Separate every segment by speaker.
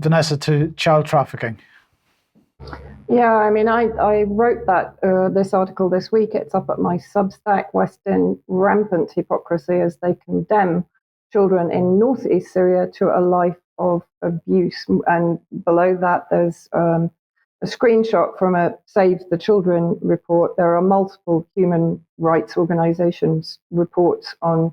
Speaker 1: Vanessa, to child trafficking?
Speaker 2: Yeah, I mean, I wrote that this article this week. It's up at my Substack, Western rampant hypocrisy as they condemn children in northeast Syria to a life of abuse. And below that, there's a screenshot from a Save the Children report. There are multiple human rights organizations reports on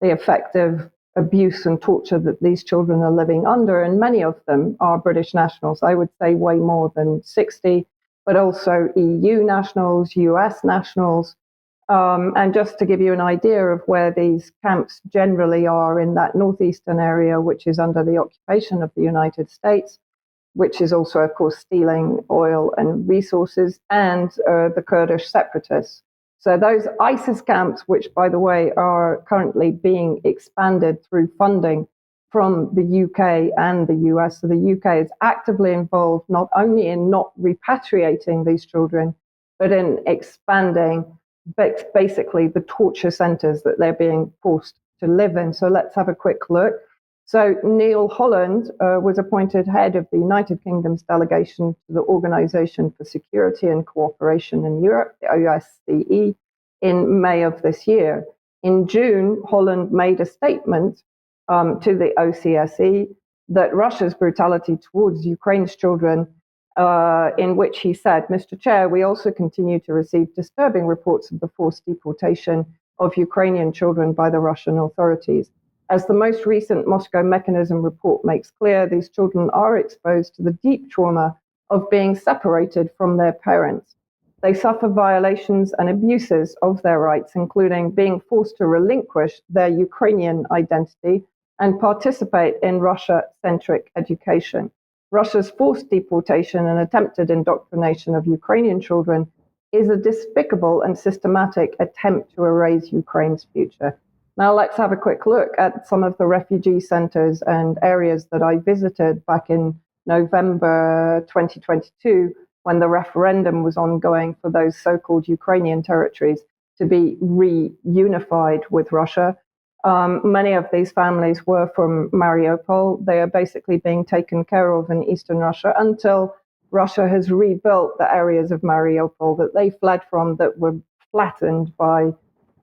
Speaker 2: the effect of abuse and torture that these children are living under, and many of them are British nationals. I would say way more than 60, but also EU nationals, US nationals. And just to give you an idea of where these camps generally are in that northeastern area, which is under the occupation of the United States, which is also, of course, stealing oil and resources, and the Kurdish separatists. So those ISIS camps, which, by the way, are currently being expanded through funding from the UK and the US. So the UK is actively involved not only in not repatriating these children, but in expanding basically the torture centers that they're being forced to live in. So let's have a quick look. So Neil Holland was appointed head of the United Kingdom's delegation to the Organization for Security and Cooperation in Europe, the OSCE, in May of this year. In June, Holland made a statement to the OCSE that Russia's brutality towards Ukraine's children, in which he said, Mr. Chair, we also continue to receive disturbing reports of the forced deportation of Ukrainian children by the Russian authorities. As the most recent Moscow Mechanism report makes clear, these children are exposed to the deep trauma of being separated from their parents. They suffer violations and abuses of their rights, including being forced to relinquish their Ukrainian identity and participate in Russia-centric education. Russia's forced deportation and attempted indoctrination of Ukrainian children is a despicable and systematic attempt to erase Ukraine's future. Now let's have a quick look at some of the refugee centers and areas that I visited back in November 2022, when the referendum was ongoing for those so-called Ukrainian territories to be reunified with Russia. Many of these families were from Mariupol. They are basically being taken care of in eastern Russia until Russia has rebuilt the areas of Mariupol that they fled from, that were flattened by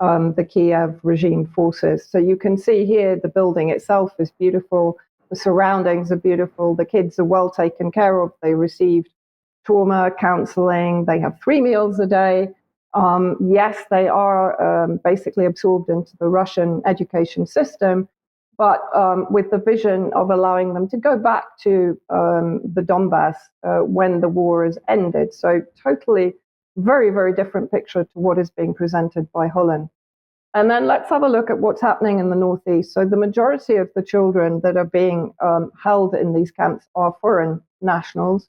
Speaker 2: the Kiev regime forces. So you can see here the building itself is beautiful. The surroundings are beautiful. The kids are well taken care of. They received trauma counseling. They have 3 meals a day. Yes, they are basically absorbed into the Russian education system, but with the vision of allowing them to go back to the Donbass when the war is ended. So totally very, very different picture to what is being presented by Holland. And then let's have a look at what's happening in the Northeast. So the majority of the children that are being held in these camps are foreign nationals.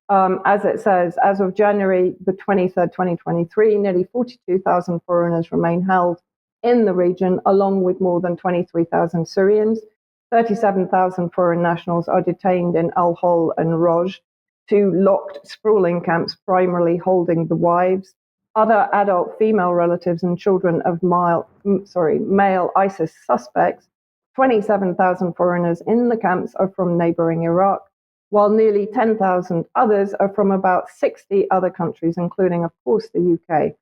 Speaker 2: As it says, as of January the 23rd, 2023, nearly 42,000 foreigners remain held in the region, along with more than 23,000 Syrians. 37,000 foreign nationals are detained in Al-Hol and Roj, 2 locked, sprawling camps primarily holding the wives. Other adult female relatives and children of male ISIS suspects. 27,000 foreigners in the camps are from neighboring Iraq, while nearly 10,000 others are from about 60 other countries, including, of course, the UK.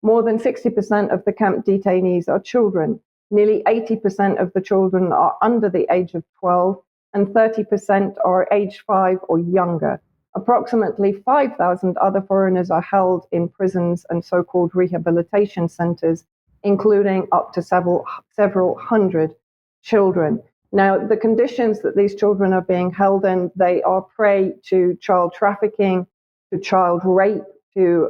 Speaker 2: More than 60% of the camp detainees are children. Nearly 80% of the children are under the age of 12, and 30% are age 5 or younger. Approximately 5,000 other foreigners are held in prisons and so-called rehabilitation centers, including up to several hundred children. Now, the conditions that these children are being held in, they are prey to child trafficking, to child rape, to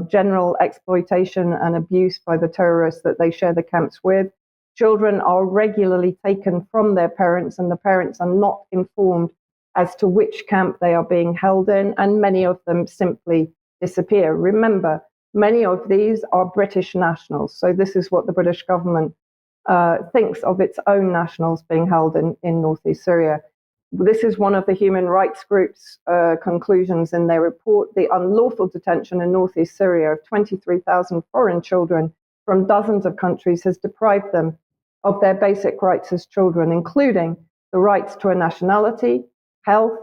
Speaker 2: general exploitation and abuse by the terrorists that they share the camps with. Children are regularly taken from their parents, and the parents are not informed as to which camp they are being held in, and many of them simply disappear. Remember, many of these are British nationals, so this is what the British government thinks of its own nationals being held in northeast Syria. This is one of the human rights group's conclusions in their report. The unlawful detention in northeast Syria of 23,000 foreign children from dozens of countries has deprived them of their basic rights as children, including the rights to a nationality, health,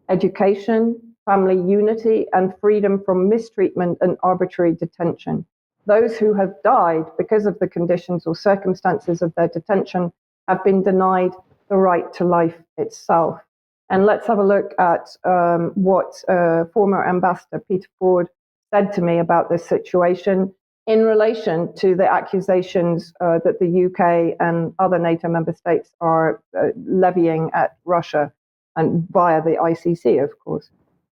Speaker 2: education, family unity, and freedom from mistreatment and arbitrary detention. Those who have died because of the conditions or circumstances of their detention have been denied the right to life itself. And let's have a look at what former Ambassador Peter Ford said to me about this situation in relation to the accusations that the UK and other NATO member states are levying at Russia, and via the ICC, of course.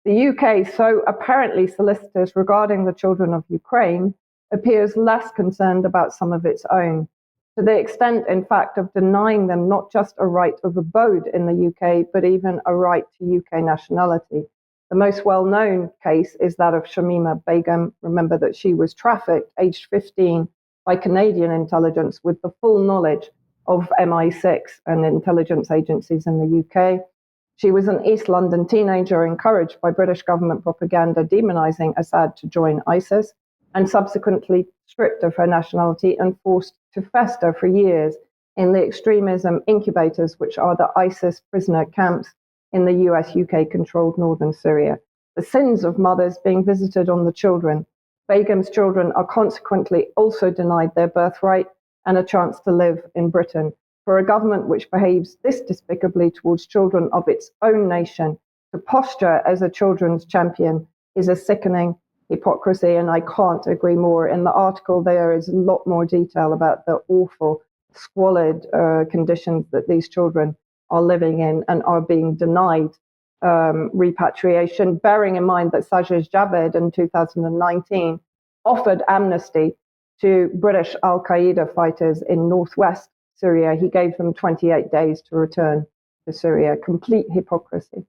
Speaker 2: The UK, so apparently solicitous regarding the children of Ukraine, appears less concerned about some of its own, to the extent, in fact, of denying them not just a right of abode in the UK, but even a right to UK nationality. The most well-known case is that of Shamima Begum. Remember that she was trafficked, aged 15, by Canadian intelligence with the full knowledge of MI6 and intelligence agencies in the UK. She was an East London teenager encouraged by British government propaganda demonizing Assad to join ISIS, and subsequently stripped of her nationality and forced to fester for years in the extremism incubators, which are the ISIS prisoner camps in the US-UK-controlled northern Syria. The sins of mothers being visited on the children. Begum's children are consequently also denied their birthright and a chance to live in Britain. For a government which behaves this despicably towards children of its own nation, to posture as a children's champion is a sickening hypocrisy, and I can't agree more. In the article, there is a lot more detail about the awful, squalid conditions that these children are living in and are being denied repatriation, bearing in mind that Sajid Javid in 2019 offered amnesty to British al-Qaeda fighters in northwest Syria. He gave them 28 days to return to Syria. Complete hypocrisy.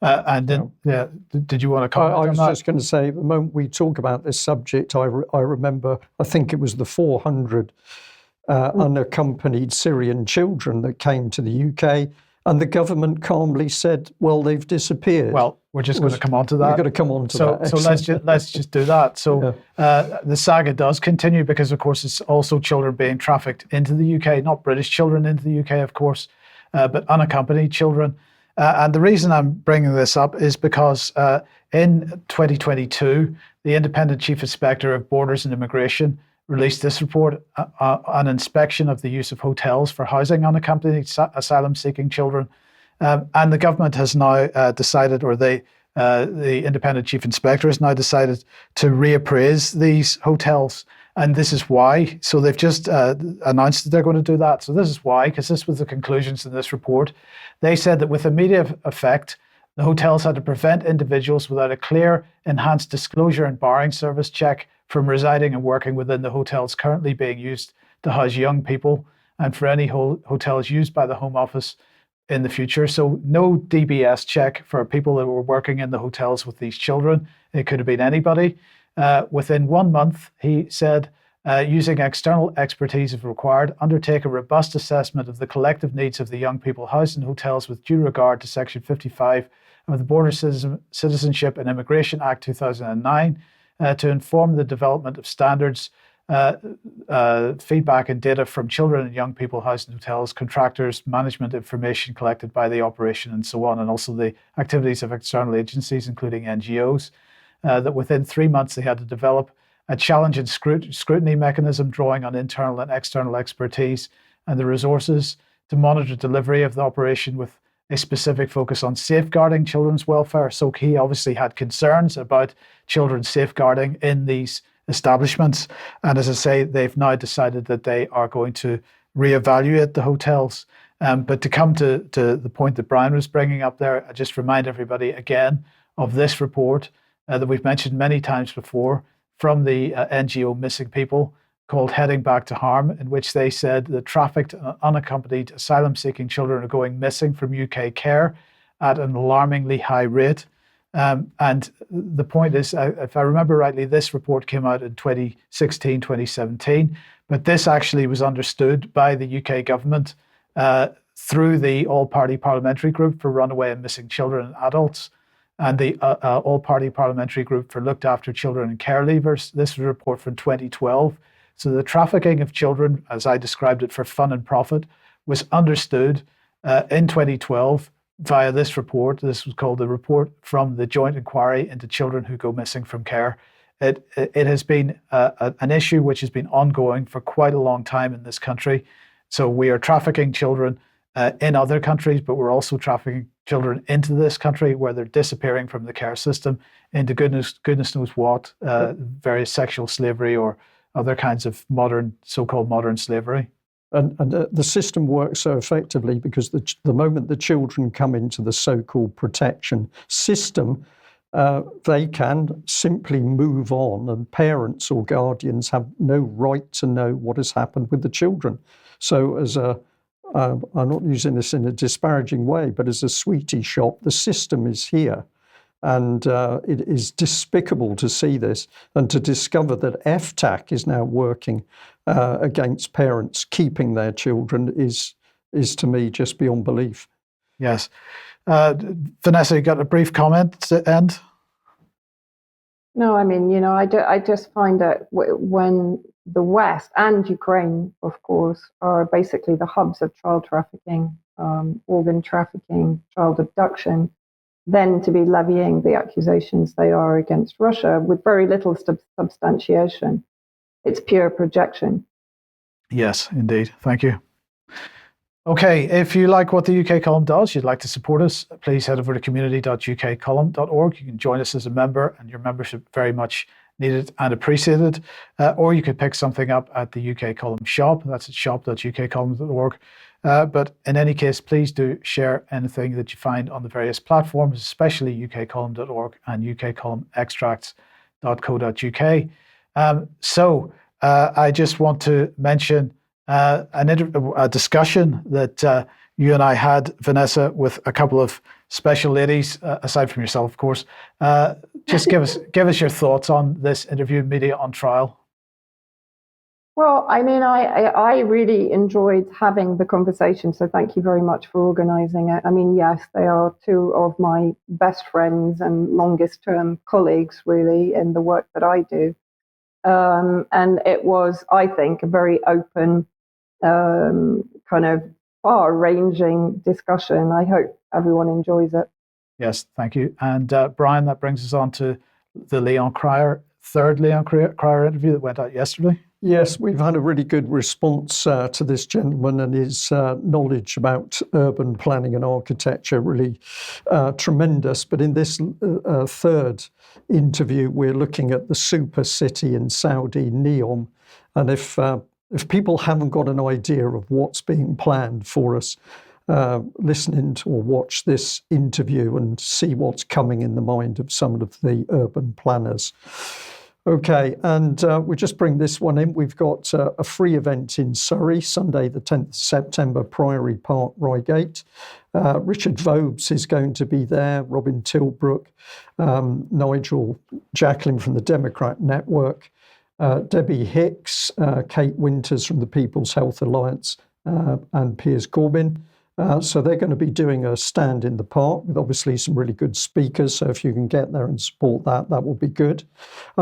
Speaker 1: Did you want to comment
Speaker 3: I was
Speaker 1: on that?
Speaker 3: just going to say, the moment we talk about this subject, I remember, I think it was the 400 unaccompanied Syrian children that came to the UK, and the government calmly said, well, they've disappeared.
Speaker 1: Well, we're just going to come on to that.
Speaker 3: We're going to come on to that.
Speaker 1: So let's just do that. So the saga does continue because, of course, it's also children being trafficked into the UK, not British children into the UK, of course, but unaccompanied children. And the reason I'm bringing this up is because in 2022, the Independent Chief Inspector of Borders and Immigration released this report, an inspection of the use of hotels for housing unaccompanied asylum-seeking children. And the government has now decided, or the Independent Chief Inspector has now decided to reappraise these hotels. And this is why. So they've just announced that they're going to do that. So this is why, because this was the conclusions in this report. They said that with immediate effect, the hotels had to prevent individuals without a clear, enhanced disclosure and barring service check from residing and working within the hotels currently being used to house young people, and for any hotels used by the Home Office in the future. So no DBS check for people that were working in the hotels with these children. It could have been anybody. Within 1 month, he said, using external expertise if required, undertake a robust assessment of the collective needs of the young people housed in hotels with due regard to Section 55 of the Border Citizenship and Immigration Act 2009 to inform the development of standards, feedback and data from children and young people housed in hotels, contractors, management information collected by the operation and so on, and also the activities of external agencies, including NGOs, that within 3 months they had to develop a challenge and scrutiny mechanism drawing on internal and external expertise and the resources to monitor delivery of the operation with a specific focus on safeguarding children's welfare. So he obviously had concerns about children's safeguarding in these establishments. And as I say, they've now decided that they are going to reevaluate the hotels. But to come to the point that Brian was bringing up there, I just remind everybody again of this report that we've mentioned many times before from the NGO Missing People, called Heading Back to Harm, in which they said that trafficked unaccompanied asylum-seeking children are going missing from UK care at an alarmingly high rate. And the point is, if I remember rightly, this report came out in 2016, 2017, but this actually was understood by the UK government through the All-Party Parliamentary Group for Runaway and Missing Children and Adults, and the All-Party Parliamentary Group for Looked After Children and Care Leavers. This was a report from 2012. So the trafficking of children, as I described it, for fun and profit, was understood in 2012 via this report. This was called the report from the Joint Inquiry into Children Who Go Missing from Care. It has been an issue which has been ongoing for quite a long time in this country. So we are trafficking children in other countries, but we're also trafficking children into this country where they're disappearing from the care system into goodness knows what, various sexual slavery or other kinds of so-called modern slavery.
Speaker 3: And the system works so effectively because the moment the children come into the so-called protection system, they can simply move on, and parents or guardians have no right to know what has happened with the children. So I'm not using this in a disparaging way, but as a sweetie shop, the system is here. And it is despicable to see this and to discover that FTAC is now working against parents keeping their children is to me just beyond belief.
Speaker 1: Yes. Vanessa, you got a brief comment to end?
Speaker 2: No, I mean, I just find that when the West and Ukraine, of course, are basically the hubs of child trafficking, organ trafficking, child abduction, then to be levying the accusations they are against Russia with very little substantiation. It's pure projection.
Speaker 1: Yes, indeed. Thank you. Okay, if you like what the UK Column does, you'd like to support us, please head over to community.ukcolumn.org. You can join us as a member, and your membership very much needed and appreciated. Or you could pick something up at the UK Column shop. That's at shop.ukcolumn.org. But in any case, please do share anything that you find on the various platforms, especially ukcolumn.org and ukcolumnextracts.co.uk. I just want to mention a discussion that you and I had, Vanessa, with a couple of special ladies, aside from yourself, of course. Just give us your thoughts on this interview, Media on Trial.
Speaker 2: Well, I mean, I really enjoyed having the conversation, so thank you very much for organising it. I mean, yes, they are two of my best friends and longest-term colleagues, really, in the work that I do. And it was, I think, a very open, kind of far-ranging discussion. I hope everyone enjoys it.
Speaker 1: Yes, thank you. And Brian, that brings us on to the Léon Krier, third Léon Krier interview that went out yesterday.
Speaker 3: Yes, we've had a really good response to this gentleman, and his knowledge about urban planning and architecture really tremendous. But in this third interview, we're looking at the super city in Saudi, Neom. And if people haven't got an idea of what's being planned for us, listening to or watch this interview and see what's coming in the mind of some of the urban planners. Okay, and we just bring this one in. We've got a free event in Surrey, Sunday the 10th of September, Priory Park, Reigate. Richard Vobes is going to be there, Robin Tilbrook, Nigel Jacklin from the Democrat Network, Debbie Hicks, Kate Winters from the People's Health Alliance, and Piers Corbyn. So they're going to be doing a stand in the park with obviously some really good speakers. So if you can get there and support that, that will be good.